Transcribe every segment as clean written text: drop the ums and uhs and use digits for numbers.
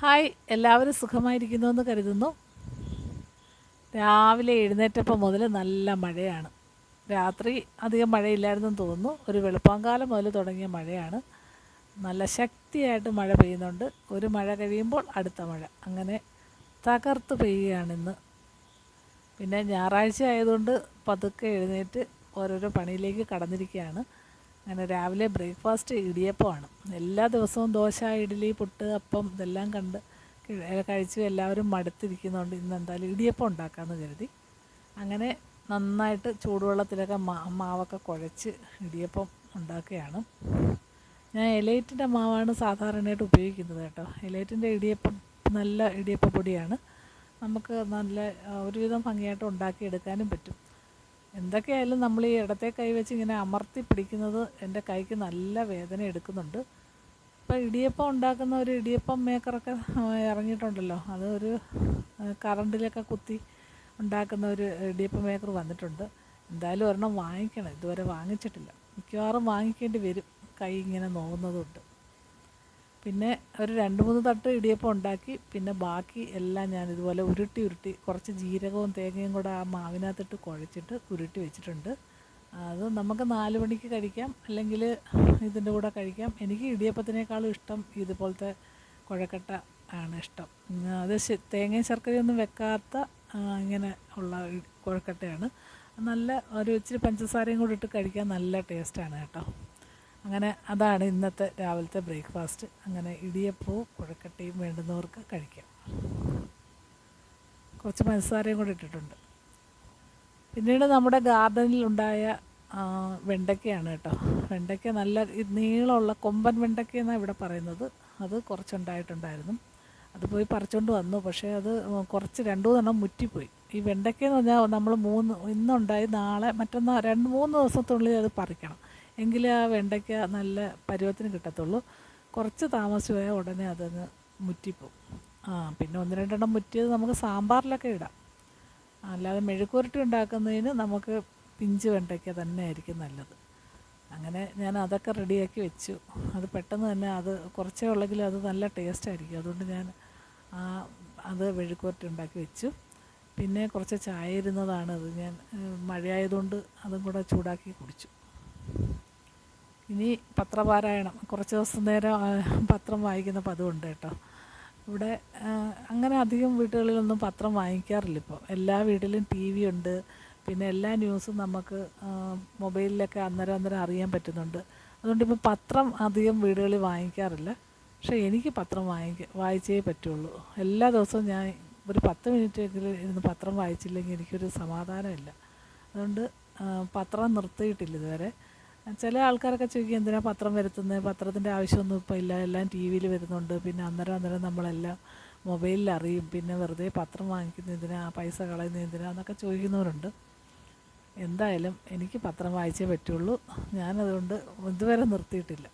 Hi, എല്ലാവരും സുഖമായിരിക്കുന്നുവെന്ന് കരുതുന്നു. രാവിലെ എഴുന്നേറ്റപ്പോൾ മുതൽ നല്ല മഴയാണ്. രാത്രി അധികം മഴയില്ലായിരുന്നെന്ന് തോന്നുന്നു. ഒരു വെളുപ്പാങ്കാലം മുതൽ തുടങ്ങിയ മഴയാണ്. നല്ല ശക്തിയായിട്ട് മഴ പെയ്യുന്നുണ്ട്. ഒരു മഴ കഴിയുമ്പോൾ അടുത്ത മഴ, അങ്ങനെ തകർത്ത് പെയ്യുകയാണിന്ന്. പിന്നെ ഞായറാഴ്ച ആയതുകൊണ്ട് പതുക്കെ എഴുന്നേറ്റ് ഓരോരോ പണിയിലേക്ക് കടന്നിരിക്കുകയാണ്. അങ്ങനെ രാവിലെ ബ്രേക്ക്ഫാസ്റ്റ് ഇടിയപ്പമാണ്. എല്ലാ ദിവസവും ദോശ, ഇഡ്ഡലി, പുട്ട്, അപ്പം ഇതെല്ലാം കഴിച്ച് എല്ലാവരും മടുത്തിരിക്കുന്നതുകൊണ്ട് ഇന്ന് എന്തായാലും ഇടിയപ്പം ഉണ്ടാക്കാമെന്ന് കരുതി. അങ്ങനെ നന്നായിട്ട് ചൂടുവെള്ളത്തിലൊക്കെ മാവൊക്കെ കുഴച്ച് ഇടിയപ്പം ഉണ്ടാക്കുകയാണ്. ഞാൻ എലൈറ്റിൻ്റെ മാവാണ് സാധാരണയായിട്ട് ഉപയോഗിക്കുന്നത് കേട്ടോ. എലൈറ്റിൻ്റെ ഇടിയപ്പം നല്ല ഇടിയപ്പ പൊടിയാണ്. നമുക്ക് നല്ല ഒരുവിധം ഭംഗിയായിട്ട് ഉണ്ടാക്കിയെടുക്കാനും പറ്റും. എന്തൊക്കെയായാലും നമ്മൾ ഈ ഇടത്തെ കൈ വെച്ച് ഇങ്ങനെ അമർത്തി പിടിക്കുന്നത് എൻ്റെ കൈക്ക് നല്ല വേദന എടുക്കുന്നുണ്ട്. ഇപ്പോൾ ഇടിയപ്പം ഉണ്ടാക്കുന്ന ഒരു ഇടിയപ്പം മേക്കറൊക്കെ ഇറങ്ങിയിട്ടുണ്ടല്ലോ. അത് ഒരു കറണ്ടിലൊക്കെ കുത്തി ഉണ്ടാക്കുന്ന ഒരു ഇടിയപ്പം മേക്കർ വന്നിട്ടുണ്ട്. എന്തായാലും ഒരെണ്ണം വാങ്ങിക്കണം, ഇതുവരെ വാങ്ങിച്ചിട്ടില്ല. മിക്കവാറും വാങ്ങിക്കേണ്ടി വരും, കൈ ഇങ്ങനെ നോവുന്നതുകൊണ്ട്. പിന്നെ ഒരു 2-3 തട്ട് ഇടിയപ്പം ഉണ്ടാക്കി. പിന്നെ ബാക്കി എല്ലാം ഞാൻ ഇതുപോലെ ഉരുട്ടി കുറച്ച് ജീരകവും തേങ്ങയും കൂടെ ആ മാവിനകത്തിട്ട് കുഴച്ചിട്ട് ഉരുട്ടി വെച്ചിട്ടുണ്ട്. അത് നമുക്ക് 4 മണിക്ക് കഴിക്കാം, അല്ലെങ്കിൽ ഇതിൻ്റെ കൂടെ കഴിക്കാം. എനിക്ക് ഇടിയപ്പത്തിനേക്കാളും ഇഷ്ടം ഇതുപോലത്തെ കുഴക്കട്ട ആണ് ഇഷ്ടം. അത് തേങ്ങയും ശർക്കരയൊന്നും വെക്കാത്ത ഇങ്ങനെ ഉള്ള കുഴക്കട്ടയാണ്. നല്ല ഒരു ഇച്ചിരി പഞ്ചസാരയും കൂടി ഇട്ട് കഴിക്കാൻ നല്ല ടേസ്റ്റാണ് കേട്ടോ. അങ്ങനെ അതാണ് ഇന്നത്തെ രാവിലത്തെ ബ്രേക്ക്ഫാസ്റ്റ്. അങ്ങനെ ഇടിയപ്പവും കുഴക്കട്ടയും വേണ്ടുന്നവർക്ക് കഴിക്കാം. കുറച്ച് പഞ്ചസാരയും കൂടി ഇട്ടിട്ടുണ്ട്. പിന്നീട് നമ്മുടെ ഗാർഡനിൽ ഉണ്ടായ വെണ്ടയ്ക്കയാണ് കേട്ടോ. വെണ്ടയ്ക്ക നല്ല നീളമുള്ള കൊമ്പൻ വെണ്ടയ്ക്ക എന്നാണ് ഇവിടെ പറയുന്നത്. അത് കുറച്ചുണ്ടായിട്ടുണ്ടായിരുന്നു. അത് പോയി പറിച്ചുകൊണ്ട് വന്നു. പക്ഷേ അത് കുറച്ച് 2-3 മുറ്റിപ്പോയി. ഈ വെണ്ടയ്ക്കയെന്ന് പറഞ്ഞാൽ നമ്മൾ ഇന്നുണ്ടായി നാളെ മറ്റന്നാൾ 2-3 ദിവസത്തിനുള്ളിൽ അത് പറിക്കണം, എങ്കിലേ ആ വെണ്ടയ്ക്ക നല്ല പരുവത്തിന് കിട്ടത്തുള്ളൂ. കുറച്ച് താമസിച്ച് പോയാൽ ഉടനെ അതങ്ങ് മുറ്റിപ്പോവും. പിന്നെ 1-2 മുറ്റിയത് നമുക്ക് സാമ്പാറിലൊക്കെ ഇടാം. അല്ലാതെ മെഴുക്കുവരട്ടി ഉണ്ടാക്കുന്നതിന് നമുക്ക് പിഞ്ച് വെണ്ടയ്ക്ക തന്നെ ആയിരിക്കും നല്ലത്. അങ്ങനെ ഞാൻ അതൊക്കെ റെഡിയാക്കി വെച്ചു. അത് പെട്ടെന്ന് തന്നെ, അത് കുറച്ചേ ഉള്ളെങ്കിലും അത് നല്ല ടേസ്റ്റായിരിക്കും. അതുകൊണ്ട് ഞാൻ അത് മെഴുക്കുവരട്ടി ഉണ്ടാക്കി വെച്ചു. പിന്നെ കുറച്ച് ചായ ഇരുന്നതാണ്, അത് ഞാൻ മഴയായതുകൊണ്ട് അതും കൂടെ ചൂടാക്കി കുടിച്ചു. ഇനി പത്രപാരായണം, കുറച്ച് ദിവസം നേരം പത്രം വായിക്കുന്ന പതിവുണ്ട് കേട്ടോ. ഇവിടെ അങ്ങനെ അധികം വീടുകളിലൊന്നും പത്രം വാങ്ങിക്കാറില്ല ഇപ്പോൾ. എല്ലാ വീട്ടിലും TV ഉണ്ട്. പിന്നെ എല്ലാ ന്യൂസും നമുക്ക് മൊബൈലിലൊക്കെ അന്നേരം അറിയാൻ പറ്റുന്നുണ്ട്. അതുകൊണ്ട് ഇപ്പോൾ പത്രം അധികം വീടുകളിൽ വാങ്ങിക്കാറില്ല. പക്ഷേ എനിക്ക് പത്രം വായിച്ചേ പറ്റുള്ളൂ. എല്ലാ ദിവസവും ഞാൻ ഒരു 10 മിനിറ്റെങ്കിലും ഇരുന്ന് പത്രം വായിച്ചില്ലെങ്കിൽ എനിക്കൊരു സമാധാനമില്ല. അതുകൊണ്ട് പത്രം നിർത്തിയിട്ടില്ല ഇതുവരെ. ചില ആൾക്കാരൊക്കെ ചോദിക്കും, എന്തിനാണ് പത്രം വരുത്തുന്നത്? പത്രത്തിൻ്റെ ആവശ്യമൊന്നും ഇപ്പോൾ ഇല്ല, എല്ലാം TV വരുന്നുണ്ട്. പിന്നെ അന്നേരം നമ്മളെല്ലാം മൊബൈലിൽ അറിയും. പിന്നെ വെറുതെ പത്രം വാങ്ങിക്കുന്ന എന്തിനാ, പൈസ കളയുന്നത് എന്തിനാ എന്നൊക്കെ ചോദിക്കുന്നവരുണ്ട്. എന്തായാലും എനിക്ക് പത്രം വായിച്ചേ പറ്റുള്ളൂ. ഞാനതുകൊണ്ട് ഇതുവരെ നിർത്തിയിട്ടില്ല.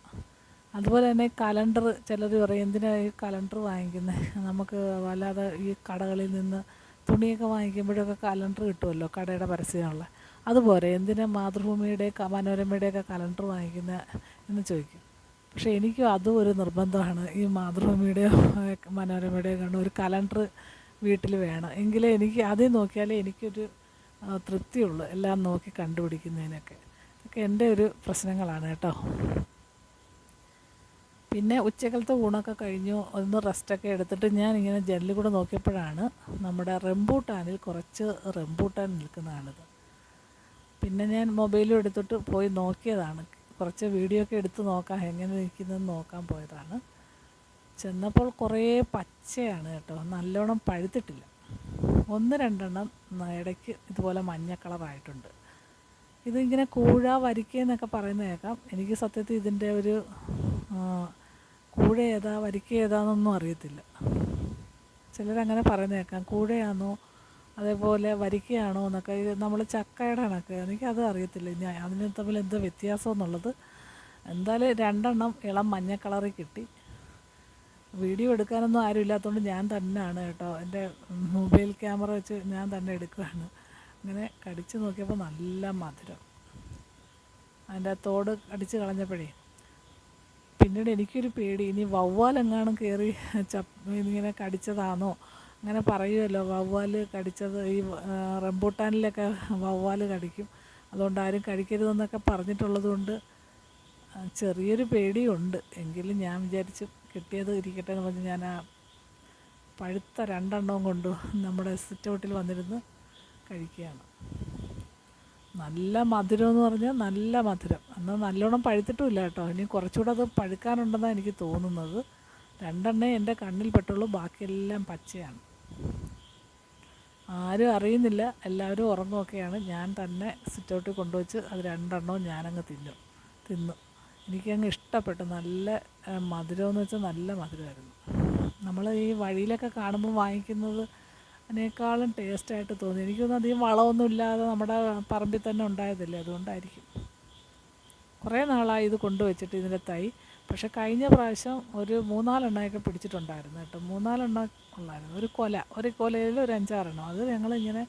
അതുപോലെ തന്നെ കലണ്ടർ, ചിലർ പറയും എന്തിനാണ് ഈ കലണ്ടർ വാങ്ങിക്കുന്നത്? നമുക്ക് വല്ലാതെ ഈ കടകളിൽ നിന്ന് തുണിയൊക്കെ വാങ്ങിക്കുമ്പോഴൊക്കെ കലണ്ടർ കിട്ടുമല്ലോ, കടയുടെ പരസ്യമുള്ള. അതുപോലെ എന്തിനാ മാതൃഭൂമിയുടെ മനോരമയുടെയൊക്കെ കലണ്ടർ വാങ്ങിക്കുന്നത് എന്ന് ചോദിക്കും. പക്ഷേ എനിക്കും അതും ഒരു നിർബന്ധമാണ്. ഈ മാതൃഭൂമിയുടെയോ മനോരമയുടെയോ കണ്ട് ഒരു കലണ്ടർ വീട്ടിൽ വേണം, എങ്കിലേ എനിക്ക് അതിൽ നോക്കിയാലേ എനിക്കൊരു തൃപ്തിയുള്ളൂ, എല്ലാം നോക്കി കണ്ടുപിടിക്കുന്നതിനൊക്കെ. ഇതൊക്കെ എൻ്റെ ഒരു പ്രശ്നങ്ങളാണ് കേട്ടോ. പിന്നെ ഉച്ചക്കലത്തെ ഊണൊക്കെ കഴിഞ്ഞു, ഒന്ന് റെസ്റ്റൊക്കെ എടുത്തിട്ട് ഞാനിങ്ങനെ ജനലിൽ കൂടെ നോക്കിയപ്പോഴാണ് നമ്മുടെ റംബൂട്ടാനിൽ കുറച്ച് റംബൂട്ടാൻ നിൽക്കുന്നതാണിത്. പിന്നെ ഞാൻ മൊബൈലും എടുത്തിട്ട് പോയി നോക്കിയതാണ്. കുറച്ച് വീഡിയോ ഒക്കെ എടുത്ത് നോക്കാം എങ്ങനെ നിൽക്കുന്നതെന്ന് നോക്കാൻ പോയതാണ്. ചെന്നപ്പോൾ കുറേ പച്ചയാണ് കേട്ടോ, നല്ലോണം പഴുത്തിട്ടില്ല. 1-2 ഇടയ്ക്ക് ഇതുപോലെ മഞ്ഞ കളറായിട്ടുണ്ട്. ഇതിങ്ങനെ കൂഴ വരിക്കയെന്നൊക്കെ പറയുന്നത് കേൾക്കാം. എനിക്ക് സത്യത്തിൽ ഇതിൻ്റെ ഒരു കൂഴ ഏതാ വരിക്ക ഏതാണെന്നൊന്നും അറിയത്തില്ല. ചിലരങ്ങനെ പറയുന്നത് കേൾക്കാം, കൂഴയാണോ അതേപോലെ വരിക്കയാണോ എന്നൊക്കെ. നമ്മൾ ചക്കയുടെ കണക്ക്, എനിക്കത് അറിയത്തില്ല ഞാൻ അതിന് തമ്മിൽ എന്താ വ്യത്യാസം എന്നുള്ളത്. എന്തായാലും 2 ഇളം മഞ്ഞ കളറിൽ കിട്ടി. വീഡിയോ എടുക്കാനൊന്നും ആരും ഇല്ലാത്തതുകൊണ്ട് ഞാൻ തന്നെയാണ് കേട്ടോ, എൻ്റെ മൊബൈൽ ക്യാമറ വെച്ച് ഞാൻ തന്നെ എടുക്കുകയാണ്. അങ്ങനെ കടിച്ച് നോക്കിയപ്പോൾ നല്ല മധുരം. അതിൻ്റെ തോട് കടിച്ച് കളഞ്ഞപ്പോഴേ പിന്നീട് എനിക്കൊരു പേടി, ഇനി വവ്വാലെങ്ങാനും കയറി ഇങ്ങനെ കടിച്ചതാണോ, അങ്ങനെ പറയുമല്ലോ വവ്വാൽ കടിച്ചത്. ഈ റംബൂട്ടാനിലൊക്കെ വവ്വാൽ കടിക്കും, അതുകൊണ്ട് ആരും കഴിക്കരുതെന്നൊക്കെ പറഞ്ഞിട്ടുള്ളത് കൊണ്ട് ചെറിയൊരു പേടിയുണ്ട്. എങ്കിലും ഞാൻ വിചാരിച്ചു കിട്ടിയത് ഇരിക്കട്ടെ എന്ന് പറഞ്ഞ് ഞാൻ ആ പഴുത്ത 2 കൊണ്ട് നമ്മുടെ സിറ്റ് ഔട്ടിൽ വന്നിരുന്ന് കഴിക്കുകയാണ്. നല്ല മധുരം എന്ന് പറഞ്ഞാൽ നല്ല മധുരം. എന്നാൽ നല്ലോണം പഴുത്തിട്ടുമില്ല കേട്ടോ, ഇനി കുറച്ചുകൂടെ അത് പഴുക്കാനുണ്ടെന്നാണ് എനിക്ക് തോന്നുന്നത്. 2 എൻ്റെ കണ്ണിൽ പെട്ടുള്ളൂ, ബാക്കിയെല്ലാം പച്ചയാണ്. ആരും അറിയുന്നില്ല, എല്ലാവരും ഉറങ്ങുമൊക്കെയാണ്. ഞാൻ തന്നെ സിറ്റ് ഔട്ടിൽ കൊണ്ടുവച്ച് അത് 2 ഞാനങ്ങ് തിന്നു. എനിക്കങ്ങ് ഇഷ്ടപ്പെട്ടു. നല്ല മധുരമെന്ന് വെച്ചാൽ നല്ല മധുരമായിരുന്നു. നമ്മൾ ഈ വഴിയിലൊക്കെ കാണുമ്പോൾ വാങ്ങിക്കുന്നത് അതിനേക്കാളും ടേസ്റ്റായിട്ട് തോന്നി. എനിക്കൊന്നും അധികം വളമൊന്നും ഇല്ലാതെ നമ്മുടെ പറമ്പിൽ തന്നെ ഉണ്ടായതല്ലേ, അതുകൊണ്ടായിരിക്കും. കുറേ നാളായി ഇത് കൊണ്ടുവച്ചിട്ട് ഇതിൻ്റെ തൈ. പക്ഷെ കഴിഞ്ഞ പ്രാവശ്യം ഒരു 3-4 പിടിച്ചിട്ടുണ്ടായിരുന്നു കേട്ടോ. 3-4 ഉള്ളായിരുന്നു. ഒരു കൊലയിൽ ഒരു 5-6 അത് ഞങ്ങളിങ്ങനെ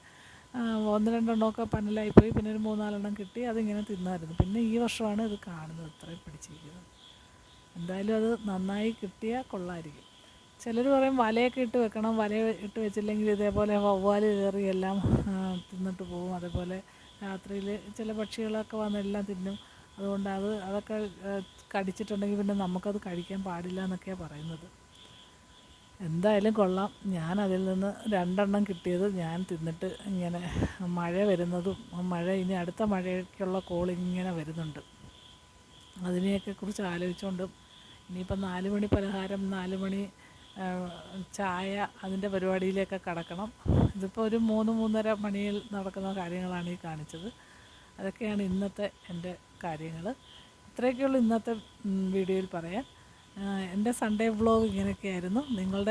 1-2 പന്നലായിപ്പോയി. പിന്നെ ഒരു 3-4 കിട്ടി, അതിങ്ങനെ തിന്നായിരുന്നു. പിന്നെ ഈ വർഷമാണ് ഇത് കാണുന്നത് ഇത്രയും പിടിച്ചിരിക്കുന്നത്. എന്തായാലും അത് നന്നായി കിട്ടിയാൽ കൊള്ളായിരിക്കും. ചിലർ പറയും വലയൊക്കെ ഇട്ട് വെക്കണം, വല ഇട്ട് വെച്ചില്ലെങ്കിൽ ഇതേപോലെ വവ്വാൽ കയറി എല്ലാം തിന്നിട്ട് പോകും. അതേപോലെ രാത്രിയിൽ ചില പക്ഷികളൊക്കെ വന്നെല്ലാം തിന്നും. അതുകൊണ്ട് അതൊക്കെ കടിച്ചിട്ടുണ്ടെങ്കിൽ പിന്നെ നമുക്കത് കഴിക്കാൻ പാടില്ല എന്നൊക്കെയാണ് പറയുന്നത്. എന്തായാലും കൊള്ളാം. ഞാൻ അതിൽ നിന്ന് 2 കിട്ടിയത് ഞാൻ തിന്നിട്ട് ഇങ്ങനെ മഴ വരുന്നതും, ഇനി അടുത്ത മഴയ്ക്കുള്ള കോളിങ്ങനെ വരുന്നുണ്ട്, അതിനെയൊക്കെ കുറിച്ച് ആലോചിച്ചുകൊണ്ട് ഇനിയിപ്പം 4 മണി പലഹാരം, 4 മണി ചായ, അതിൻ്റെ പരിപാടിയിലേക്ക് കടക്കണം. ഇതിപ്പോൾ ഒരു 3-3:30 മണിയിൽ നടക്കുന്ന കാര്യങ്ങളാണ് ഈ കാണിച്ചത്. അതൊക്കെയാണ് ഇന്നത്തെ എൻ്റെ കാര്യങ്ങൾ. ഇത്രയൊക്കെയുള്ളൂ ഇന്നത്തെ വീഡിയോയിൽ പറയാൻ. എൻ്റെ സൺഡേ വ്ളോഗ് ഇങ്ങനെയൊക്കെയായിരുന്നു. നിങ്ങളുടെ